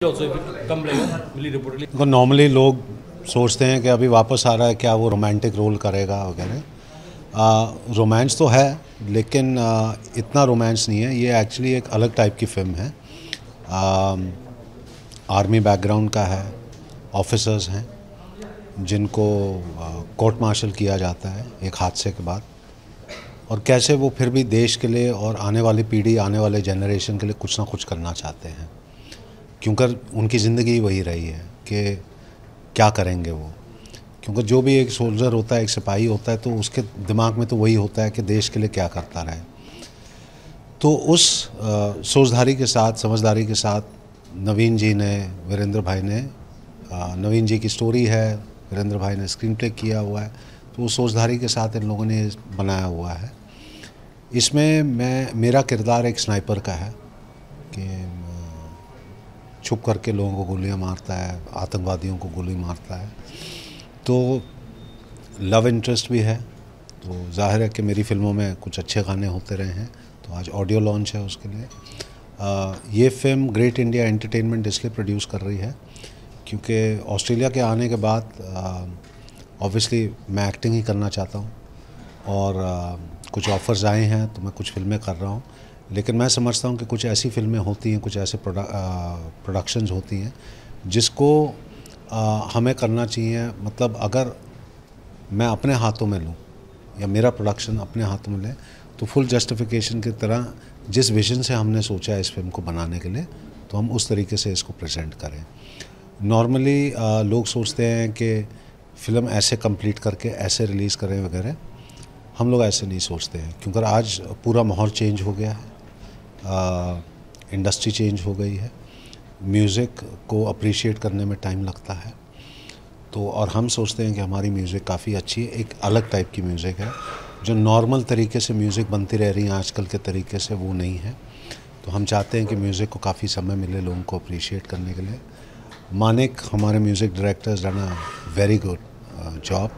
तो नॉर्मली लोग सोचते हैं कि अभी वापस आ रहा है, क्या वो रोमांटिक रोल करेगा वगैरह। रोमांस तो है लेकिन इतना रोमांस नहीं है। ये एक्चुअली एक अलग टाइप की फ़िल्म है। आर्मी बैकग्राउंड का है, ऑफिसर्स हैं जिनको कोर्ट मार्शल किया जाता है एक हादसे के बाद, और कैसे वो फिर भी देश के लिए और आने वाली पीढ़ी, आने वाले जनरेशन के लिए कुछ ना कुछ करना चाहते हैं, क्योंकि उनकी ज़िंदगी वही रही है कि क्या करेंगे वो। क्योंकि जो भी एक सोल्जर होता है, एक सिपाही होता है, तो उसके दिमाग में तो वही होता है कि देश के लिए क्या करता रहे। तो उस सोचधारी के साथ, समझदारी के साथ नवीन जी ने, वीरेंद्र भाई ने, नवीन जी की स्टोरी है, वीरेंद्र भाई ने स्क्रीन प्ले किया हुआ है, तो उस सोचधारी के साथ इन लोगों ने बनाया हुआ है। इसमें मेरा किरदार एक स्नाइपर का है कि छुप करके लोगों को गोलियां मारता है, आतंकवादियों को गोली मारता है। तो लव इंटरेस्ट भी है, तो जाहिर है कि मेरी फ़िल्मों में कुछ अच्छे गाने होते रहे हैं, तो आज ऑडियो लॉन्च है उसके लिए। ये फ़िल्म ग्रेट इंडिया एंटरटेनमेंट इसलिए प्रोड्यूस कर रही है क्योंकि ऑस्ट्रेलिया के आने के बाद ऑब्वियसली मैं एक्टिंग ही करना चाहता हूँ, और कुछ ऑफ़र्स आए हैं तो मैं कुछ फ़िल्में कर रहा हूँ। लेकिन मैं समझता हूँ कि कुछ ऐसी फ़िल्में होती हैं, कुछ ऐसे प्रोडक्शंस होती हैं जिसको हमें करना चाहिए। मतलब अगर मैं अपने हाथों में लूँ या मेरा प्रोडक्शन अपने हाथों में ले, तो फुल जस्टिफिकेशन की तरह जिस विजन से हमने सोचा है इस फिल्म को बनाने के लिए, तो हम उस तरीके से इसको प्रेजेंट करें। नॉर्मली लोग सोचते हैं कि फ़िल्म ऐसे कंप्लीट करके ऐसे रिलीज़ करें वगैरह। हम लोग ऐसे नहीं सोचते हैं, क्योंकि आज पूरा माहौल चेंज हो गया है, इंडस्ट्री चेंज हो गई है, म्यूज़िक को अप्रिशिएट करने में टाइम लगता है। तो और हम सोचते हैं कि हमारी म्यूज़िक काफ़ी अच्छी है, एक अलग टाइप की म्यूज़िक है, जो नॉर्मल तरीके से म्यूज़िक बनती रह रही है आजकल के तरीके से, वो नहीं है। तो हम चाहते हैं कि म्यूज़िक को काफ़ी समय मिले लोगों को अप्रिशिएट करने के लिए। मानिक हमारे music directors done a very good job.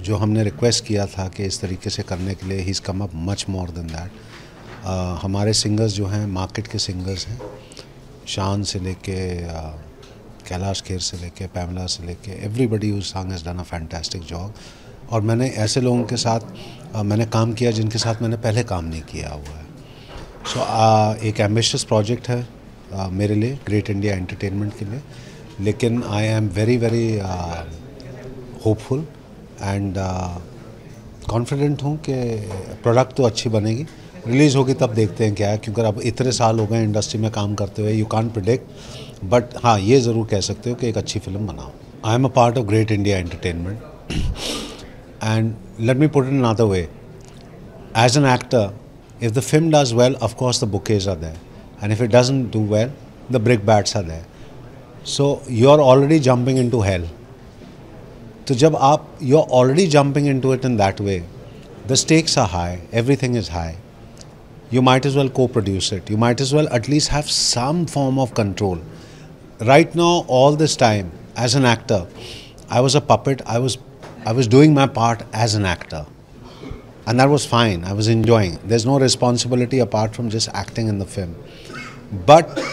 जो हमने रिक्वेस्ट किया था कि इस तरीके से करने के लिए, he is come up much more than that. हमारे सिंगर्स जो हैं मार्केट के सिंगर्स हैं, शान से लेके कैलाश खेर से लेके पैमला से लेके everybody who sang has done a fantastic job। और मैंने ऐसे लोगों के साथ मैंने काम किया जिनके साथ मैंने पहले काम नहीं किया हुआ है। सो एक एम्बिशियस प्रोजेक्ट है मेरे लिए, ग्रेट इंडिया एंटरटेनमेंट के लिए। लेकिन I am very very hopeful and confident हूँ कि प्रोडक्ट तो अच्छी बनेगी। रिलीज़ होगी तब देखते हैं क्या है, क्योंकि अब इतने साल हो गए इंडस्ट्री में काम करते हुए, यू कांट प्रिडिक्ट। बट हाँ, ये ज़रूर कह सकते हो कि एक अच्छी फिल्म बनाओ। I am a part of Great India Entertainment and let me put in another way, as an actor, if the film does well, of course the bouquets are there, and if it doesn't do well, the brickbats are there. So you're already jumping into hell. तो जब आप you're already jumping into it in that way, the stakes are high, everything is high. You might as well co-produce it. You might as well at least have some form of control. Right now, all this time, as an actor, I was a puppet. I was doing my part as an actor. And that was fine. I was enjoying. There's no responsibility apart from just acting in the film. But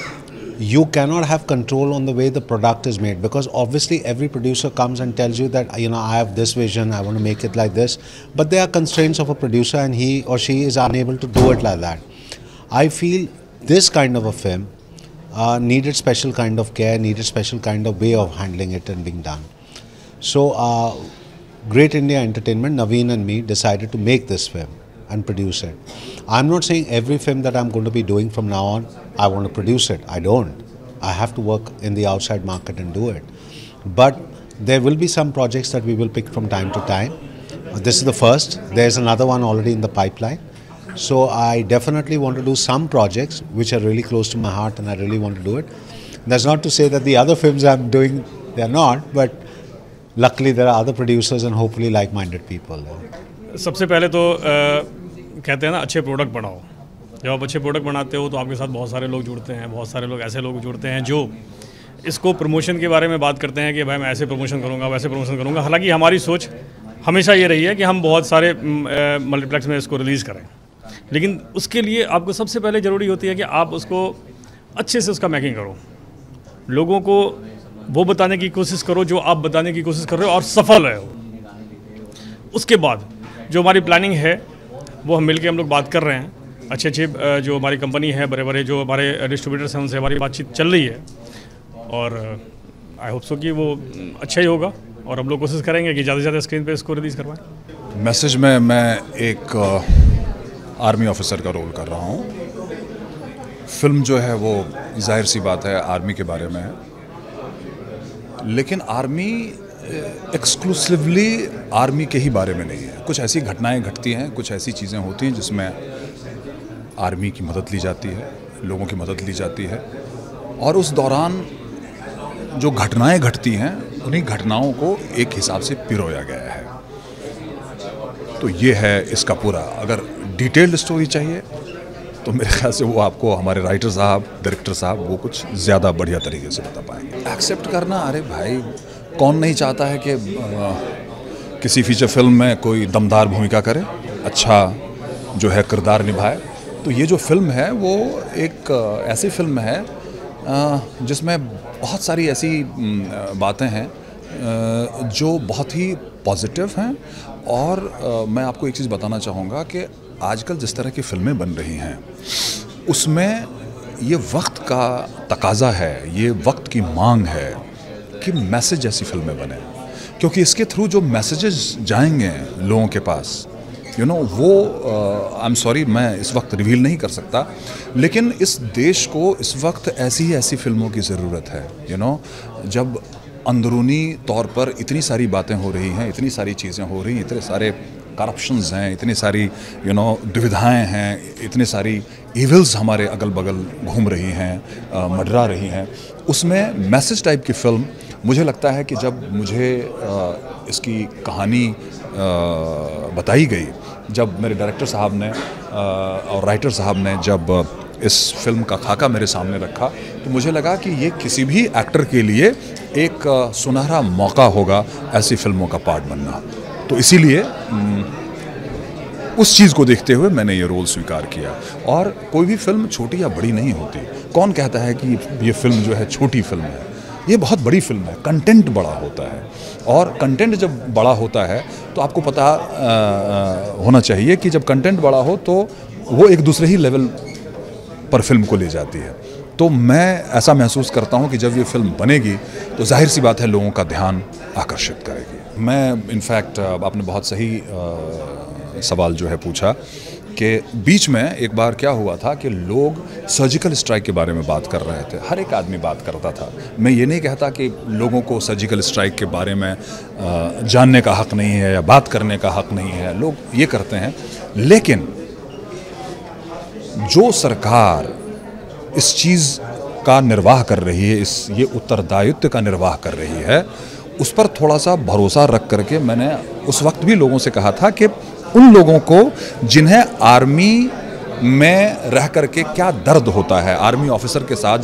you cannot have control on the way the product is made, because obviously every producer comes and tells you that, you know, I have this vision, I want to make it like this. But there are constraints of a producer and he or she is unable to do it like that. I feel this kind of a film needed special kind of care, needed special kind of way of handling it and being done. So Great India Entertainment, Naveen and me decided to make this film and produce it. I'm not saying every film that I'm going to be doing from now on, I want to produce it. I don't. I have to work in the outside market and do it. But there will be some projects that we will pick from time to time. This is the first. There's another one already in the pipeline. So I definitely want to do some projects which are really close to my heart and I really want to do it. That's not to say that the other films I'm doing, they're not, but luckily there are other producers and hopefully like-minded people. सबसे पहले तो कहते हैं ना, अच्छे product बनाओ। जब आप अच्छे प्रोडक्ट बनाते हो तो आपके साथ बहुत सारे लोग जुड़ते हैं, बहुत सारे लोग ऐसे लोग जुड़ते हैं जो इसको प्रमोशन के बारे में बात करते हैं कि भाई मैं ऐसे प्रमोशन करूँगा, वैसे प्रमोशन करूँगा। हालांकि हमारी सोच हमेशा ये रही है कि हम बहुत सारे मल्टीप्लेक्स में इसको रिलीज़ करें, लेकिन उसके लिए आपको सबसे पहले ज़रूरी होती है कि आप उसको अच्छे से उसका मेकिंग करो। लोगों को वो बताने की कोशिश करो जो आप बताने की कोशिश कर रहे हो और सफल रहे हो। उसके बाद जो हमारी प्लानिंग है वो हम लोग बात कर रहे हैं, अच्छे जो हमारी कंपनी है, बड़े बड़े जो हमारे डिस्ट्रीब्यूटर्स हैं, उनसे हमारी बातचीत चल रही है और आई होप सो कि वो अच्छा ही होगा और हम लोग कोशिश करेंगे कि ज़्यादा से ज़्यादा स्क्रीन पे इसको रिलीज़ करवाएं। मैसेज में मैं एक आर्मी ऑफिसर का रोल कर रहा हूँ। फिल्म जो है वो जाहिर सी बात है आर्मी के बारे में है, लेकिन आर्मी एक्सक्लूसिवली आर्मी के ही बारे में नहीं है। कुछ ऐसी घटनाएं घटती हैं, कुछ ऐसी चीज़ें होती हैं जिसमें आर्मी की मदद ली जाती है, लोगों की मदद ली जाती है, और उस दौरान जो घटनाएं घटती हैं उन्हीं घटनाओं को एक हिसाब से पिरोया गया है। तो ये है इसका पूरा। अगर डिटेल्ड स्टोरी चाहिए तो मेरे ख्याल से वो आपको हमारे राइटर साहब, डायरेक्टर साहब वो कुछ ज़्यादा बढ़िया तरीके से बता पाएंगे। एक्सेप्ट करना, अरे भाई कौन नहीं चाहता है कि किसी फीचर फिल्म में कोई दमदार भूमिका करे, अच्छा जो है किरदार निभाए। तो ये जो फिल्म है वो एक ऐसी फिल्म है जिसमें बहुत सारी ऐसी बातें हैं जो बहुत ही पॉजिटिव हैं। और मैं आपको एक चीज़ बताना चाहूँगा कि आजकल जिस तरह की फिल्में बन रही हैं उसमें ये वक्त का तकाजा है, ये वक्त की मांग है कि मैसेज जैसी फिल्में बने, क्योंकि इसके थ्रू जो मैसेजेस जाएंगे लोगों के पास, वो आई एम सॉरी मैं इस वक्त रिवील नहीं कर सकता, लेकिन इस देश को इस वक्त ऐसी फिल्मों की ज़रूरत है। जब अंदरूनी तौर पर इतनी सारी बातें हो रही हैं, इतनी सारी चीज़ें हो रही हैं, इतने सारे करप्शंस हैं, इतनी सारी दुविधाएं हैं, इतनी सारी इविल्स हमारे अगल बगल घूम रही हैं, मंडरा रही हैं, उसमें मैसेज टाइप की फिल्म मुझे लगता है कि जब मुझे इसकी कहानी बताई गई, जब मेरे डायरेक्टर साहब ने और राइटर साहब ने जब इस फिल्म का खाका मेरे सामने रखा, तो मुझे लगा कि ये किसी भी एक्टर के लिए एक सुनहरा मौका होगा ऐसी फिल्मों का पार्ट बनना। तो इसीलिए उस चीज़ को देखते हुए मैंने ये रोल स्वीकार किया। और कोई भी फिल्म छोटी या बड़ी नहीं होती। कौन कहता है कि ये फिल्म जो है छोटी फिल्म है? ये बहुत बड़ी फिल्म है, कंटेंट बड़ा होता है, और कंटेंट जब बड़ा होता है तो आपको पता होना चाहिए कि जब कंटेंट बड़ा हो तो वो एक दूसरे ही लेवल पर फिल्म को ले जाती है। तो मैं ऐसा महसूस करता हूँ कि जब ये फिल्म बनेगी तो जाहिर सी बात है लोगों का ध्यान आकर्षित करेगी। मैं इनफैक्ट आपने बहुत सही सवाल जो है पूछा कि बीच में एक बार क्या हुआ था कि लोग सर्जिकल स्ट्राइक के बारे में बात कर रहे थे, हर एक आदमी बात करता था। मैं ये नहीं कहता कि लोगों को सर्जिकल स्ट्राइक के बारे में जानने का हक़ नहीं है या बात करने का हक़ नहीं है, लोग ये करते हैं, लेकिन जो सरकार इस चीज़ का निर्वाह कर रही है, ये उत्तरदायित्व का निर्वाह कर रही है, उस पर थोड़ा सा भरोसा रख करके मैंने उस वक्त भी लोगों से कहा था कि उन लोगों को जिन्हें आर्मी में रह करके क्या दर्द होता है, आर्मी ऑफिसर के साथ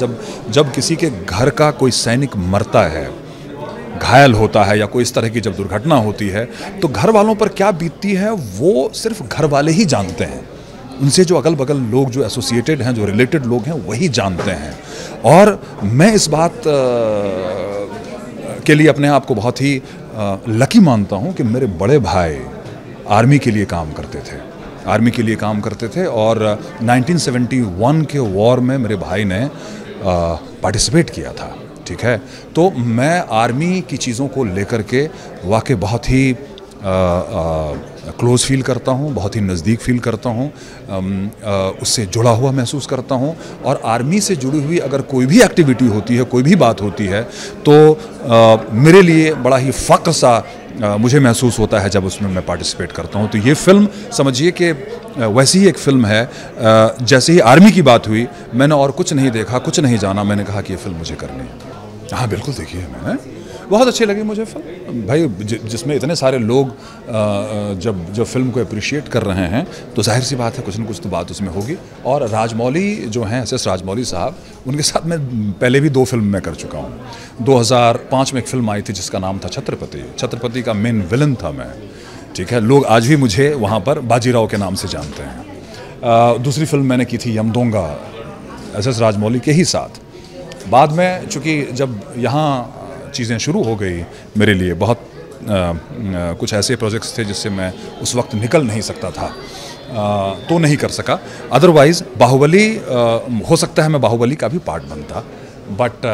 जब किसी के घर का कोई सैनिक मरता है, घायल होता है, या कोई इस तरह की जब दुर्घटना होती है, तो घर वालों पर क्या बीतती है वो सिर्फ घर वाले ही जानते हैं। उनसे जो अगल बगल लोग जो एसोसिएटेड हैं, जो रिलेटेड लोग हैं, वही जानते हैं। और मैं इस बात के लिए अपने आप को बहुत ही लकी मानता हूं कि मेरे बड़े भाई आर्मी के लिए काम करते थे, और 1971 के वॉर में मेरे भाई ने पार्टिसिपेट किया था। ठीक है, तो मैं आर्मी की चीज़ों को लेकर के वाकई बहुत ही क्लोज फील करता हूँ, बहुत ही नज़दीक फील करता हूँ, उससे जुड़ा हुआ महसूस करता हूँ। और आर्मी से जुड़ी हुई अगर कोई भी एक्टिविटी होती है, कोई भी बात होती है, तो मेरे लिए बड़ा ही फ़ख्र सा मुझे महसूस होता है जब उसमें मैं पार्टिसिपेट करता हूँ। तो ये फ़िल्म समझिए कि वैसी ही एक फ़िल्म है। जैसे ही आर्मी की बात हुई, मैंने और कुछ नहीं देखा, कुछ नहीं जाना, मैंने कहा कि ये फ़िल्म मुझे करनी है। हाँ बिल्कुल देखी है मैंने, बहुत अच्छी लगी मुझे फिल्म भाई, जिसमें इतने सारे लोग जब फिल्म को अप्रिशिएट कर रहे हैं तो जाहिर सी बात है कुछ न कुछ तो बात उसमें होगी। और राजमौली जो हैं, SS राजमौली साहब, उनके साथ मैं पहले भी 2 फिल्म में कर चुका हूँ। 2005 में एक फ़िल्म आई थी जिसका नाम था छत्रपति का मेन विलन था मैं। ठीक है, लोग आज भी मुझे वहाँ पर बाजीराव के नाम से जानते हैं। दूसरी फिल्म मैंने की थी यमदोंगा, SS राजमौली के ही साथ। बाद में चूँकि जब यहाँ चीज़ें शुरू हो गई मेरे लिए, बहुत कुछ ऐसे प्रोजेक्ट्स थे जिससे मैं उस वक्त निकल नहीं सकता था, तो नहीं कर सका। अदरवाइज़ बाहुबली, हो सकता है मैं बाहुबली का भी पार्ट बनता, बट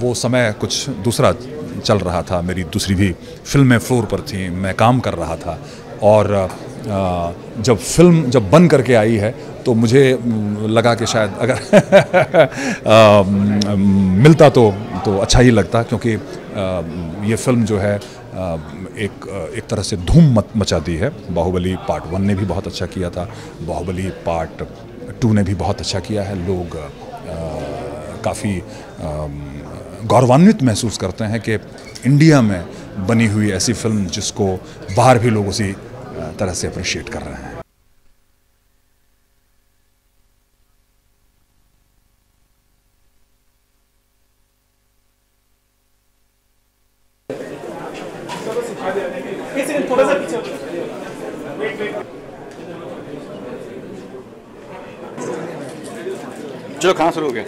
वो समय कुछ दूसरा चल रहा था, मेरी दूसरी भी फिल्में फ्लोर पर थी, मैं काम कर रहा था। और जब फिल्म जब बन करके आई है तो मुझे लगा कि शायद अगर मिलता तो अच्छा ही लगता, क्योंकि ये फिल्म जो है एक तरह से धूम मचा दी है। बाहुबली पार्ट 1 ने भी बहुत अच्छा किया था, बाहुबली पार्ट 2 ने भी बहुत अच्छा किया है। लोग काफ़ी गौरवान्वित महसूस करते हैं कि इंडिया में बनी हुई ऐसी फिल्म जिसको बाहर भी लोग उसी तरह से अप्रिशिएट कर रहे हैं। चलो खाना शुरू हो गया।